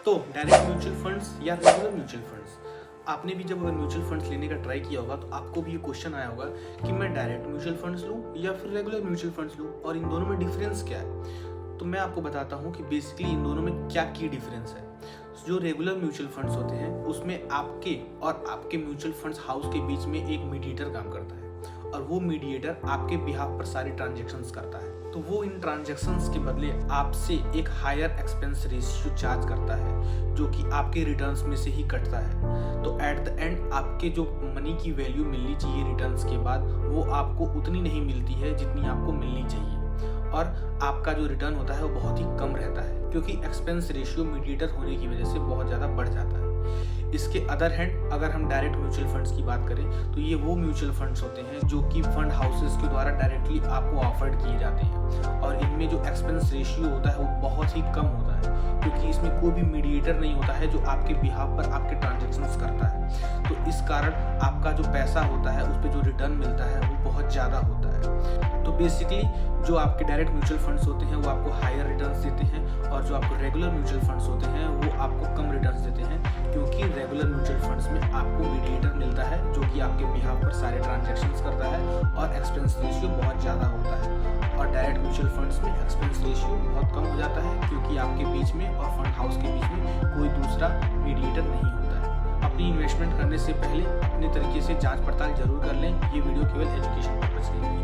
तो direct mutual funds या regular mutual funds, आपने भी जब अगर म्यूचुअल फंड्स लेने का ट्राई किया होगा तो आपको भी ये क्वेश्चन आया होगा कि मैं डायरेक्ट म्यूचुअल फंड्स लूँ या फिर रेगुलर म्यूचुअल फंड्स लूँ और इन दोनों में डिफरेंस क्या है। तो मैं आपको बताता हूँ कि बेसिकली इन दोनों में क्या की डिफरेंस है। जो रेगुलर म्यूचुअल फंड्स होते हैं उसमें आपके और आपके म्यूचुअल फंड्स हाउस के बीच में एक मीडिएटर काम करता है और वो मीडिएटर आपके बिहाफ पर सारे ट्रांजेक्शन्स करता है। तो वो इन ट्रांजैक्शंस के बदले आपसे एक हायर एक्सपेंस रेशियो चार्ज करता है जो कि आपके रिटर्न्स में से ही कटता है। तो एट द एंड आपके जो मनी की वैल्यू मिलनी चाहिए रिटर्न्स के बाद वो आपको उतनी नहीं मिलती है जितनी आपको मिलनी चाहिए और आपका जो रिटर्न होता है वो बहुत ही कम रहता है क्योंकि एक्सपेंस रेशियो मीडिएटर होने की वजह से बहुत ज़्यादा बढ़ जाता है। इसके अदर हैंड अगर हम डायरेक्ट म्यूचुअल फंड्स की बात करें तो ये वो म्यूचुअल फंड्स होते हैं जो कि फंड हाउसेस के द्वारा डायरेक्टली आपको ऑफर्ड किए जाते हैं और इनमें जो एक्सपेंस रेशियो होता है वो बहुत ही कम होता है क्योंकि इसमें कोई भी मीडिएटर नहीं होता है जो आपके बिहाफ पर आपके ट्रांजेक्शन्स करता है। तो इस कारण आपका जो पैसा होता है उस पर जो रिटर्न मिलता है वो बहुत ज़्यादा होता है। तो बेसिकली जो आपके डायरेक्ट म्यूचुअल फंड्स होते हैं वो आपको हायर रिटर्न्स देते हैं और जो आपको रेगुलर म्यूचुअल फंड्स होते हैं वो आपको कम रिटर्न्स देते हैं क्योंकि रेगुलर म्यूचुअल फंड्स में आपको मीडिएटर मिलता है जो कि आपके बिहाफ पर सारे ट्रांजैक्शंस करता है और एक्सपेंस रेशियो बहुत ज़्यादा होता है। और डायरेक्ट म्यूचुअल फंड्स में एक्सपेंस रेशियो बहुत कम हो जाता है क्योंकि आपके बीच में और फंड हाउस के बीच में कोई दूसरा मीडिएटर नहीं होता है। अपनी इन्वेस्टमेंट करने से पहले अपने तरीके से जांच पड़ताल जरूर कर लें। ये वीडियो केवल एजुकेशन पर्पस के लिए।